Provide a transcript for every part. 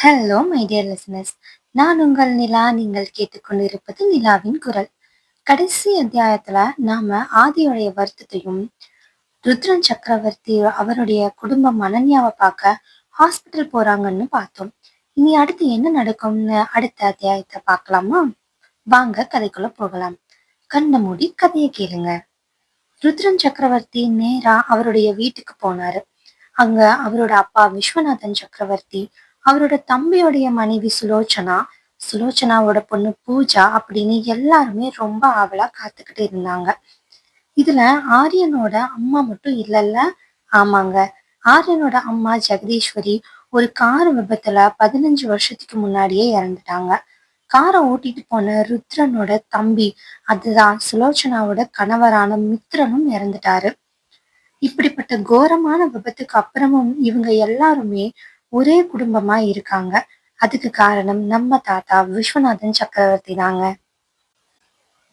Hello my dear listeners. நான் உங்கள் நிலா. நீங்கள் கேட்டுக்கொண்டிருப்பது நிலாவின் குரல். கடைசி அத்தியாயத்துல நாம ஆதியோடைய வருத்தத்தையும் ருத்ரன் சக்கரவர்த்தி அவருடைய குடும்பம் அனன்யாவை பார்க்க ஹாஸ்பிட்டல் போறாங்கன்னு பார்த்தோம். இனி அடுத்து என்ன நடக்கும்னு அடுத்த அத்தியாயத்தை பார்க்கலாமா? வாங்க கதைக்குள்ள போகலாம். கண்ண மூடி கதையை கேளுங்க. ருத்ரன் சக்கரவர்த்தி நேரா அவருடைய வீட்டுக்கு போனாரு. அங்க அவரோட அப்பா விஸ்வநாதன் சக்கரவர்த்தி, அவரோட தம்பியோடைய மனைவி சுலோச்சனா, சுலோச்சனாவோட பொண்ணு பூஜா அப்படின்னு எல்லாருமே ரொம்ப ஆவலா காத்துக்கிட்டு இருந்தாங்க. இதுல ஆரியனோட அம்மா மட்டும் இல்லல்ல. ஆமாங்க, ஆரியனோட அம்மா ஜெகதீஸ்வரி ஒரு கார் விபத்துல 15 வருஷத்துக்கு முன்னாடியே இறந்துட்டாங்க. காரை ஓட்டிட்டு போன ருத்ரனோட தம்பி, அதுதான் சுலோச்சனாவோட கணவரான மித்ரனும் இறந்துட்டாரு. இப்படிப்பட்ட கோரமான விபத்துக்கு அப்புறமும் இவங்க எல்லாருமே ஒரே குடும்பமா இருக்காங்க. அதுக்கு காரணம் நம்ம தாத்தா விஸ்வநாதன் சக்கரவர்த்தி தாங்க.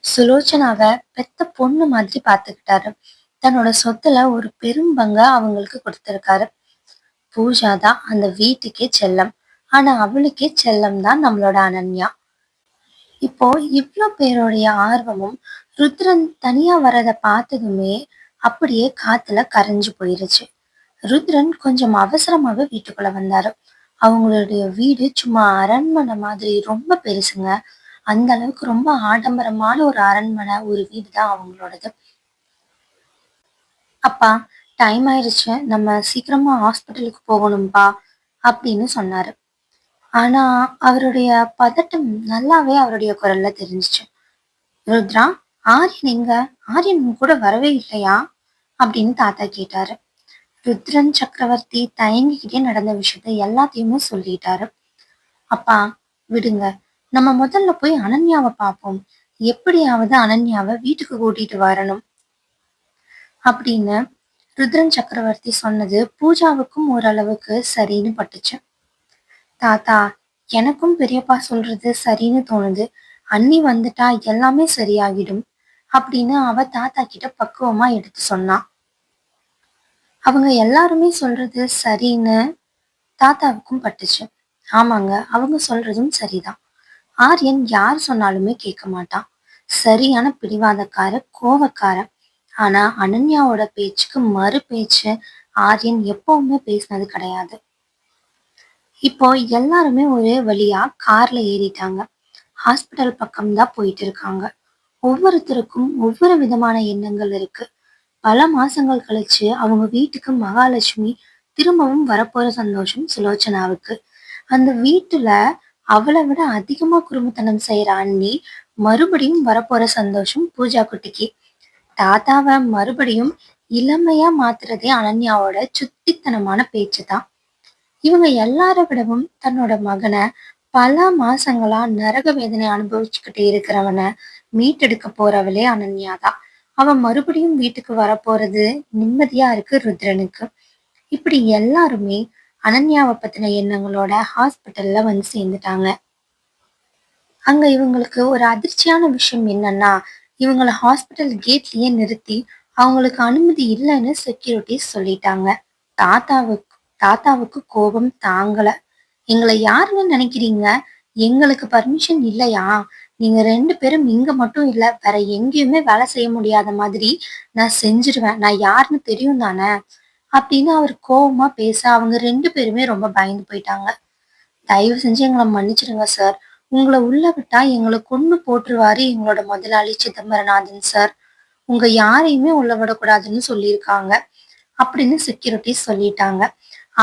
சுலோச்சனாவை பெத்த பொண்ணு மாதிரி பாத்துக்கிட்டாரு. தன்னோட சொத்துல ஒரு பெரும் பங்க அவங்களுக்கு கொடுத்திருக்காரு. பூஜா தான் அந்த வீட்டுக்கே செல்லம். ஆனா அவளுக்கே செல்லம் தான் நம்மளோட அனன்யா. இப்போ இவ்ளோ பேருடைய ஆர்வமும் ருத்ரன் தனியா வர்றத பார்த்ததுமே அப்படியே காத்துல கரைஞ்சு போயிருச்சு. ருத்ரன் கொஞ்சம் அவசரமாவே வீட்டுக்குள்ள வந்தாரு. அவங்களுடைய வீடு சும்மா அரண்மனை மாதிரி ரொம்ப பெருசுங்க. அந்த அளவுக்கு ரொம்ப ஆடம்பரமான ஒரு அரண்மனை, ஒரு வீடு தான் அவங்களோடது. அப்பா, டைம் ஆயிடுச்சு, நம்ம சீக்கிரமா ஹாஸ்பிட்டலுக்கு போகணும்பா அப்படின்னு சொன்னாரு. ஆனா அவருடைய பதட்டம் நல்லாவே அவருடைய குரல்ல தெரிஞ்சுச்சு. ருத்ரா, ஆரியன் எங்க? ஆரியன் உன் கூட வரவே இல்லையா அப்படின்னு தாத்தா கேட்டாரு. ருத்ரன் சக்கரவர்த்தி தயங்கிக்கிட்டே நடந்த விஷயத்த எல்லாத்தையுமே சொல்லிட்டாரு. அப்பா, விடுங்க, நம்ம முதல்ல போய் அனன்யாவை பார்ப்போம். எப்படியாவது அனன்யாவை வீட்டுக்கு கூட்டிட்டு வரணும் அப்படின்னு ருத்ரன் சக்கரவர்த்தி சொன்னது பூஜாவுக்கும் ஓரளவுக்கு சரின்னு பட்டுச்சு. தாத்தா, எனக்கும் பெரியப்பா சொல்றது சரின்னு தோணுது. அண்ணி வந்துட்டா எல்லாமே சரியாகிடும் அப்படின்னு அவ தாத்தா கிட்ட பக்குவமா எடுத்து சொன்னா. அவங்க எல்லாருமே சொல்றது சரின்னு தாத்தாவுக்கும் பட்டுச்சு. ஆமாங்க, அவங்க சொல்றதும் சரிதான். ஆரியன் யார் சொன்னாலுமே கேட்க மாட்டான். சரியான பிடிவாதக்கார, கோவக்காரன். ஆனா அனன்யாவோட பேச்சுக்கு மறு பேச்சு ஆரியன் எப்பவுமே பேசினது கிடையாது. இப்போ எல்லாருமே ஒரே வழியா கார்ல ஏறிட்டாங்க. ஹாஸ்பிட்டல் பக்கம் தான் போயிட்டு இருக்காங்க. ஒவ்வொருத்தருக்கும் ஒவ்வொரு விதமான எண்ணங்கள் இருக்கு. பல மாசங்கள் கழிச்சு அவங்க வீட்டுக்கு மகாலட்சுமி திரும்பவும் வரப்போற சந்தோஷம் சுலோச்சனாவுக்கு. அந்த வீட்டுல அவளை விட அதிகமா குறும்புத்தனம் செய்யற அண்ணி மறுபடியும் வரப்போற சந்தோஷம் பூஜா குட்டிக்கு. தாத்தாவை மறுபடியும் இளமையா மாத்துறதே அனன்யாவோட சுத்தித்தனமான பேச்சு தான். இவங்க எல்லார விடவும் தன்னோட மகனை பல மாசங்களா நரக வேதனை அனுபவிச்சுக்கிட்டு இருக்கிறவனை மீட்டெடுக்க போறவளே அனன்யா தான். அவன் மறுபடியும் வீட்டுக்கு வரப்போறது நிம்மதியா இருக்கு ருத்ரனுக்கு. இப்படி எல்லாருமே அனன்யாவை பத்தின எண்ணங்களோட ஹாஸ்பிட்டல்ல வந்து சேர்ந்துட்டாங்க. அங்க இவங்களுக்கு ஒரு அதிர்ச்சியான விஷயம் என்னன்னா, இவங்களை ஹாஸ்பிட்டல் கேட்லயே நிறுத்தி அவங்களுக்கு அனுமதி இல்லைன்னு செக்யூரிட்டிஸ் சொல்லிட்டாங்க. தாத்தாவுக்கு தாத்தாவுக்கு கோபம் தாங்கல. எங்களை யாருன்னு நினைக்கிறீங்க? எங்களுக்கு பர்மிஷன் இல்லையா? நீங்க 2 பேரும் இங்க மட்டும் இல்ல, வேற எங்கேயுமே வேலை செய்ய முடியாத மாதிரி நான் செஞ்சிருவேன். நான் யாருன்னு தெரியும் தானே அப்படின்னு அவர் கோபமா பேச அவங்க 2 பேருமே ரொம்ப பயந்து போயிட்டாங்க. தயவு செஞ்சு எங்களை மன்னிச்சிடுங்க சார். உங்களை உள்ள விட்டா எங்களை கொன்னு போட்டுருவாரு எங்களோட முதலாளி சிதம்பரநாதன் சார். உங்க யாரையுமே உள்ள விடக்கூடாதுன்னு சொல்லியிருக்காங்க அப்படின்னு செக்யூரிட்டி சொல்லிட்டாங்க.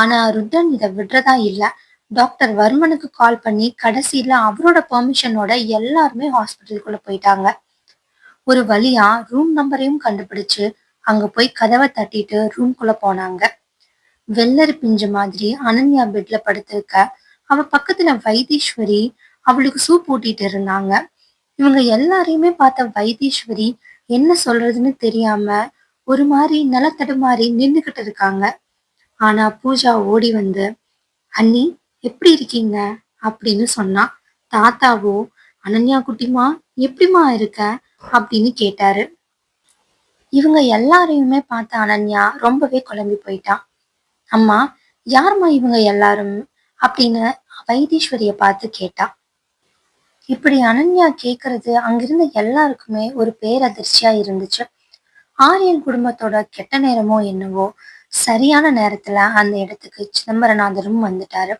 ஆனா ருத்ரன் இதை விடுறதா இல்ல. டாக்டர் வர்மனுக்கு கால் பண்ணி கடைசியில அவரோட பெர்மிஷனோட எல்லாருமே ஹாஸ்பிட்டலுக்குள்ள போயிட்டாங்க. ஒரு வழியா ரூம் நம்பரையும் கண்டுபிடிச்சு அங்க போய் கதவை தட்டிட்டு ரூம்குள்ள போனாங்க. வெள்ளரி பிஞ்சு மாதிரி அனன்யா பெட்ல படுத்திருக்க. அவ பக்கத்துல வைத்தீஸ்வரி அவளுக்கு சூப் ஊட்டிட்டு இருந்தாங்க. இவங்க எல்லாரையுமே பார்த்த வைத்தீஸ்வரி என்ன சொல்றதுன்னு தெரியாம ஒரு மாதிரி நிலத்தடுமாறி நின்னுகிட்டு இருக்காங்க. ஆனா பூஜா ஓடி வந்து, அண்ணி எப்படி இருக்கீங்க அப்படின்னு சொன்னா. தாத்தாவோ, அனன்யா குட்டிமா எப்படிமா இருக்க அப்படின்னு கேட்டாரு. இவங்க எல்லாரையுமே பார்த்த அனன்யா ரொம்பவே குழம்பி போயிட்டான். அம்மா, யாரும்மா இவங்க எல்லாரும் அப்படின்னு அவ வைத்தீஸ்வரிய பார்த்து கேட்டா. இப்படி அனன்யா கேக்குறது அங்கிருந்த எல்லாருக்குமே ஒரு பேரதிர்ச்சியா இருந்துச்சு. ஆரியன் குடும்பத்தோட கெட்ட நேரமோ என்னவோ, சரியான நேரத்துல அந்த இடத்துக்கு சிதம்பரநாதரும் வந்துட்டாரு.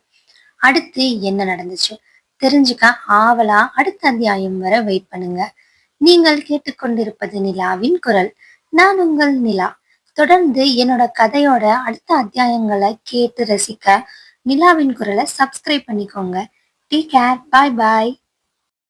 அடுத்து என்ன நடந்துச்சு தெரிஞ்சுக்க ஆவலா அடுத்த அத்தியாயம் வரை வெயிட் பண்ணுங்க. நீங்கள் கேட்டுக்கொண்டிருப்பது நிலாவின் குரல். நான் உங்கள் நிலா. தொடர்ந்து என்னோட கதையோட அடுத்த அத்தியாயங்களை கேட்டு ரசிக்க நிலாவின் குரலை சப்ஸ்கிரைப் பண்ணிக்கோங்க. Take care. பாய் பாய்.